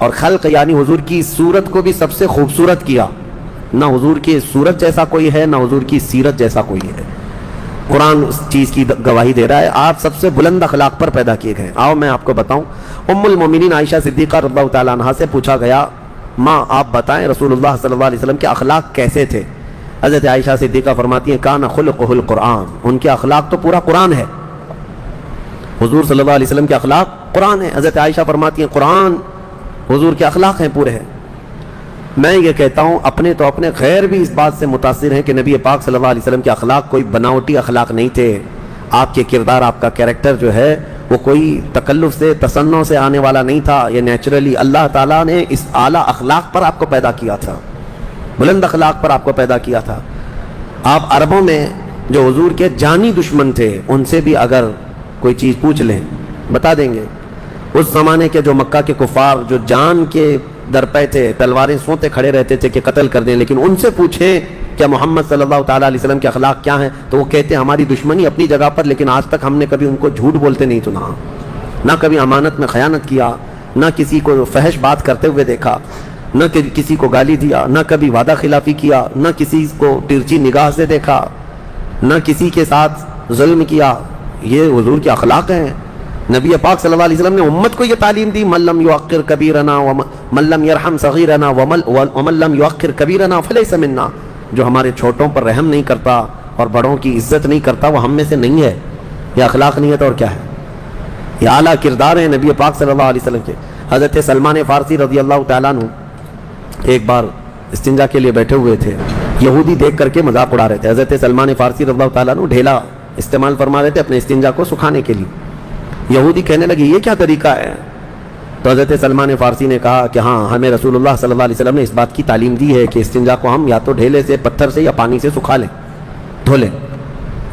اور خلق یعنی حضور کی صورت کو بھی سب سے خوبصورت کیا. نہ حضور کی صورت جیسا کوئی ہے، نہ حضور کی سیرت جیسا کوئی ہے. قرآن اس چیز کی گواہی دے رہا ہے. آپ سب سے بلند اخلاق پر پیدا کیے گئے. آؤ میں آپ کو بتاؤں. ام المومنین عائشہ صدیقہ رضی اللہ تعالیٰ عنہا سے پوچھا گیا، ماں آپ بتائیں رسول اللہ صلی اللہ علیہ وسلم کے اخلاق کیسے تھے؟ حضرت عائشہ صدیقہ فرماتی ہیں کان خلقہ القرآن، ان کے اخلاق تو پورا قرآن ہے. حضور صلی اللہ علیہ وسلم کے اخلاق قرآن ہے. حضرت عائشہ فرماتی ہیں قرآن حضور کے اخلاق ہیں پورے ہیں. میں یہ کہتا ہوں اپنے تو اپنے غیر بھی اس بات سے متاثر ہیں کہ نبی پاک صلی اللہ علیہ وسلم کے اخلاق کوئی بناوٹی اخلاق نہیں تھے. آپ کے کردار، آپ کا کیریکٹر جو ہے وہ کوئی تکلف سے تصنع سے آنے والا نہیں تھا. یہ نیچرلی اللہ تعالیٰ نے اس اعلیٰ اخلاق پر آپ کو پیدا کیا تھا، بلند اخلاق پر آپ کو پیدا کیا تھا. آپ عربوں میں جو حضور کے جانی دشمن تھے ان سے بھی اگر کوئی چیز پوچھ لیں بتا دیں گے. اس زمانے کے جو مکہ کے کفار جو جان کے درپے تھے، تلواریں سونتے کھڑے رہتے تھے کہ قتل کر دیں، لیکن ان سے پوچھیں کیا محمد صلی اللہ تعالیٰ علیہ وسلم کے اخلاق کیا ہیں تو وہ کہتے ہیں ہماری دشمنی اپنی جگہ پر، لیکن آج تک ہم نے کبھی ان کو جھوٹ بولتے نہیں سنا، نہ کبھی امانت میں خیانت کیا، نہ کسی کو فحش بات کرتے ہوئے دیکھا، نہ کسی کو گالی دیا، نہ کبھی وعدہ خلافی کیا، نہ کسی کو ترچھی نگاہ سے دیکھا، نہ کسی کے ساتھ ظلم کیا. یہ حضور کے اخلاق ہیں. نبی پاک صلی اللہ علیہ وسلم نے امت کو یہ تعلیم دی من لم یوقر کبیرنا ومن لم یرحم صغیرنا ومن لم یوقر کبیرنا فلیس منا. جو ہمارے چھوٹوں پر رحم نہیں کرتا اور بڑوں کی عزت نہیں کرتا وہ ہم میں سے نہیں ہے. یہ اخلاق نہیں ہے تو اور کیا ہے؟ یہ اعلیٰ کردار ہیں نبی پاک صلی اللہ علیہ وسلم کے. حضرت سلمان فارسی رضی اللہ تعالیٰ عنہ ایک بار استنجا کے لیے بیٹھے ہوئے تھے. یہودی دیکھ کر کے مذاق اڑا رہے تھے. حضرت سلمان فارسی رضی اللہ تعالیٰ عنہ ڈھیلا استعمال فرما رہے تھے اپنے استنجا کو سکھانے کے لیے. یہودی کہنے لگے یہ کیا طریقہ ہے؟ تو حضرت سلمان فارسی نے کہا کہ ہاں ہمیں رسول اللہ صلی اللہ علیہ وسلم نے اس بات کی تعلیم دی ہے کہ استنجا کو ہم یا تو ڈھیلے سے، پتھر سے یا پانی سے سکھا لیں، دھو لیں.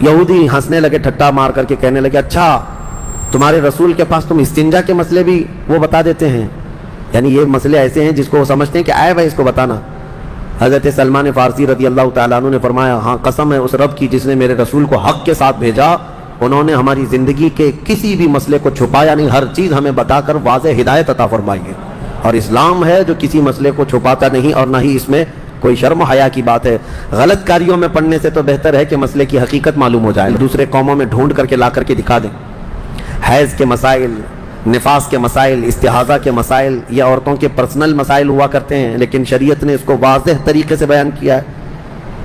یہودی ہنسنے لگے، ٹھٹا مار کر کے کہنے لگے اچھا تمہارے رسول کے پاس تم استنجا کے مسئلے بھی وہ بتا دیتے ہیں، یعنی یہ مسئلے ایسے ہیں جس کو وہ سمجھتے ہیں کہ عیب ہے اس کو بتانا. حضرت سلمان فارسی رضی اللہ تعالیٰ عنہ نے فرمایا ہاں قسم ہے اس رب کی جس نے میرے رسول کو حق کے ساتھ بھیجا، انہوں نے ہماری زندگی کے کسی بھی مسئلے کو چھپایا نہیں، ہر چیز ہمیں بتا کر واضح ہدایت عطا فرمائی ہے. اور اسلام ہے جو کسی مسئلے کو چھپاتا نہیں اور نہ ہی اس میں کوئی شرم و حیا کی بات ہے. غلط کاریوں میں پڑھنے سے تو بہتر ہے کہ مسئلے کی حقیقت معلوم ہو جائے، دوسرے قوموں میں ڈھونڈ کر کے لا کر کے دکھا دیں. حیض کے مسائل، نفاس کے مسائل، استحاضہ کے مسائل یہ عورتوں کے پرسنل مسائل ہوا کرتے ہیں، لیکن شریعت نے اس کو واضح طریقے سے بیان کیا ہے،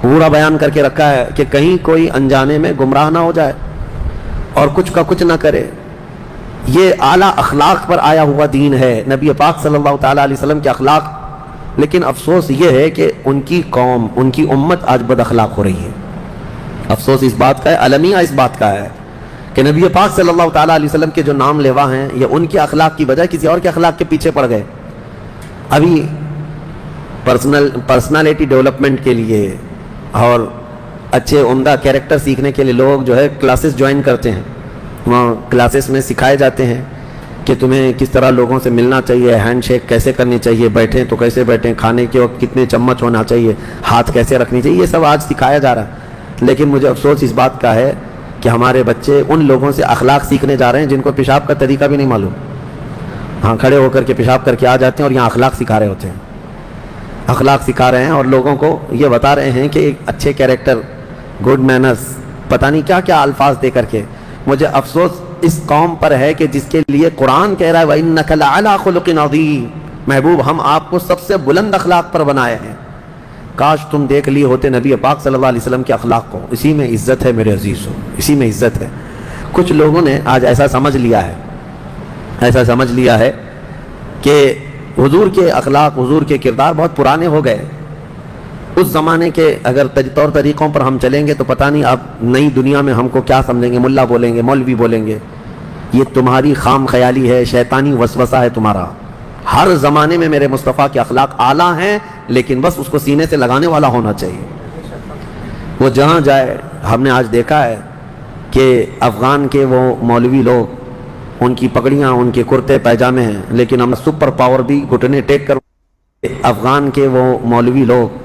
پورا بیان کر کے رکھا ہے کہ کہیں کوئی انجانے میں گمراہ نہ ہو جائے اور کچھ کا کچھ نہ کرے. یہ اعلیٰ اخلاق پر آیا ہوا دین ہے نبی پاک صلی اللہ تعالیٰ علیہ وسلم کے اخلاق. لیکن افسوس یہ ہے کہ ان کی قوم، ان کی امت آج بد اخلاق ہو رہی ہے. افسوس اس بات کا ہے، المیہ اس بات کا ہے کہ نبی پاک صلی اللہ تعالیٰ علیہ وسلم کے جو نام لیوا ہیں یہ ان کے اخلاق کی بجائے کسی اور کے اخلاق کے پیچھے پڑ گئے. ابھی پرسنالٹی ڈیولپمنٹ کے لیے اور اچھے عمدہ کیریکٹر سیکھنے کے لیے لوگ جو ہے کلاسز جوائن کرتے ہیں. وہاں کلاسز میں سکھائے جاتے ہیں کہ تمہیں کس طرح لوگوں سے ملنا چاہیے، ہینڈ شیک کیسے کرنی چاہیے، بیٹھیں تو کیسے بیٹھیں، کھانے کے وقت کتنے چمچ ہونا چاہیے، ہاتھ کیسے رکھنی چاہیے، یہ سب آج سکھایا جا رہا ہے. لیکن مجھے افسوس اس بات کا ہے کہ ہمارے بچے ان لوگوں سے اخلاق سیکھنے جا رہے ہیں جن کو پیشاب کا طریقہ بھی نہیں معلوم. ہاں کھڑے ہو کر کے پیشاب کر کے آ جاتے ہیں اور یہاں اخلاق سکھا رہے ہوتے ہیں. اخلاق سکھا رہے ہیں اور لوگوں کو یہ بتا رہے ہیں کہ ایک اچھے کیریکٹر، گڈ مینرز، پتہ نہیں کیا کیا الفاظ دے کر کے. مجھے افسوس اس قوم پر ہے کہ جس کے لیے قرآن کہہ رہا ہے وَإِنَّكَ لَعَلَىٰ خُلُقٍ عَظِيمٍ، محبوب ہم آپ کو سب سے بلند اخلاق پر بنائے ہیں. کاش تم دیکھ لیے ہوتے نبی پاک صلی اللہ علیہ وسلم کے اخلاق کو. اسی میں عزت ہے میرے عزیزوں، اسی میں عزت ہے. کچھ لوگوں نے آج ایسا سمجھ لیا ہے کہ حضور کے اخلاق، حضور کے کردار بہت پرانے ہو گئے. اس زمانے کے اگر طور طریقوں پر ہم چلیں گے تو پتہ نہیں اب نئی دنیا میں ہم کو کیا سمجھیں گے، ملا بولیں گے، مولوی بولیں گے. یہ تمہاری خام خیالی ہے، شیطانی وسوسہ ہے تمہارا. ہر زمانے میں میرے مصطفیٰ کے اخلاق اعلیٰ ہیں، لیکن بس اس کو سینے سے لگانے والا ہونا چاہیے. وہ جہاں جائے ہم نے آج دیکھا ہے کہ افغان کے وہ مولوی لوگ، ان کی پگڑیاں، ان کے کرتے پیجامے ہیں، لیکن ہم سپر پاور بھی گھٹنے ٹیک کر. افغان کے وہ مولوی لوگ،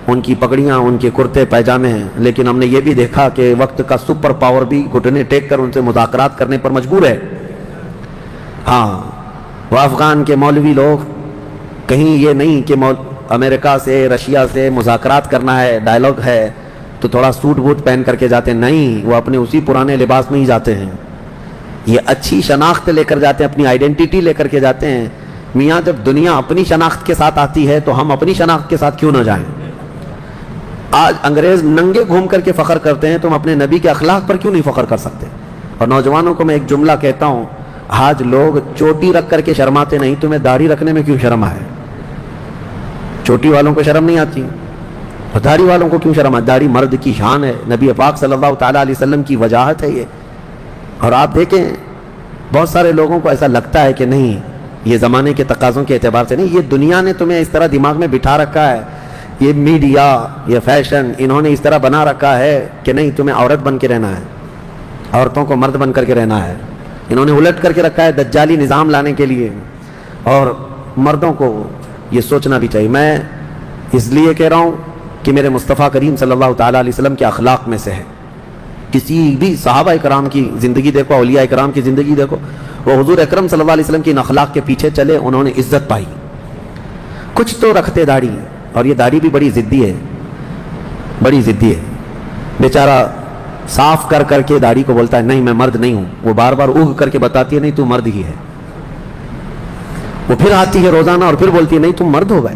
ان کی پگڑیاں، ان کے کرتے پیجامے ہیں، لیکن ہم نے یہ بھی دیکھا کہ وقت کا سپر پاور بھی گھٹنے ٹیک کر ان سے مذاکرات کرنے پر مجبور ہے. ہاں وہ افغان کے مولوی لوگ کہیں یہ نہیں کہ امریکہ سے رشیا سے مذاکرات کرنا ہے، ڈائلاگ ہے تو تھوڑا سوٹ بوٹ پہن کر کے جاتے ہیں، نہیں، وہ اپنے اسی پرانے لباس میں ہی جاتے ہیں۔ یہ اچھی شناخت لے کر جاتے ہیں، اپنی آئیڈینٹی لے کر کے جاتے ہیں۔ میاں جب دنیا اپنی شناخت کے ساتھ آتی ہے تو ہم اپنی شناخت کے ساتھ کیوں نہ جائیں؟ آج انگریز ننگے گھوم کر کے فخر کرتے ہیں، تم اپنے نبی کے اخلاق پر کیوں نہیں فخر کر سکتے؟ اور نوجوانوں کو میں ایک جملہ کہتا ہوں، آج لوگ چوٹی رکھ کر کے شرماتے نہیں، تمہیں داڑھی رکھنے میں کیوں شرم ہے؟ چوٹی والوں کو شرم نہیں آتی، اور داڑھی والوں کو کیوں شرم آتی؟ داڑھی مرد کی شان ہے، نبی پاک صلی اللہ تعالیٰ علیہ وسلم کی وجاہت ہے یہ۔ اور آپ دیکھیں بہت سارے لوگوں کو ایسا لگتا ہے کہ نہیں، یہ زمانے کے تقاضوں کے اعتبار سے نہیں، یہ دنیا نے تمہیں اس طرح دماغ میں بٹھا رکھا ہے، یہ میڈیا، یہ فیشن، انہوں نے اس طرح بنا رکھا ہے کہ نہیں، تمہیں عورت بن کے رہنا ہے، عورتوں کو مرد بن کر کے رہنا ہے۔ انہوں نے الٹ کر کے رکھا ہے دجالی نظام لانے کے لیے، اور مردوں کو یہ سوچنا بھی چاہیے۔ میں اس لیے کہہ رہا ہوں کہ میرے مصطفیٰ کریم صلی اللہ تعالیٰ علیہ وسلم کے اخلاق میں سے ہے۔ کسی بھی صحابہ اکرام کی زندگی دیکھو، اولیاء اکرام کی زندگی دیکھو، وہ حضور اکرم صلی اللہ علیہ وسلم کی ان اخلاق کے پیچھے چلے، انہوں نے عزت پائی۔ کچھ تو رکھتے داڑھی، اور یہ داڑھی بھی بڑی ضدی ہے، بڑی ضدی ہے، بیچارہ صاف کر کر کے داڑھی کو بولتا ہے نہیں میں مرد نہیں ہوں، وہ بار بار اگ کر کے بتاتی ہے نہیں تو مرد ہی ہے، وہ پھر آتی ہے روزانہ اور پھر بولتی ہے نہیں تم مرد ہو گئے،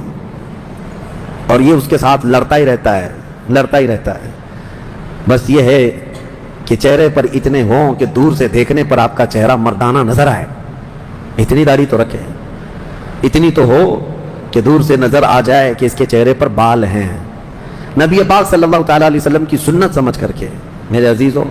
اور یہ اس کے ساتھ لڑتا ہی رہتا ہے، لڑتا ہی رہتا ہے۔ بس یہ ہے کہ چہرے پر اتنے ہوں کہ دور سے دیکھنے پر آپ کا چہرہ مردانہ نظر آئے، اتنی داڑھی تو رکھے، اتنی تو ہو کہ دور سے نظر آ جائے کہ اس کے چہرے پر بال ہیں۔ نبی پاک صلی اللہ تعالیٰ علیہ وسلم کی سنت سمجھ کر کے میرے عزیزوں،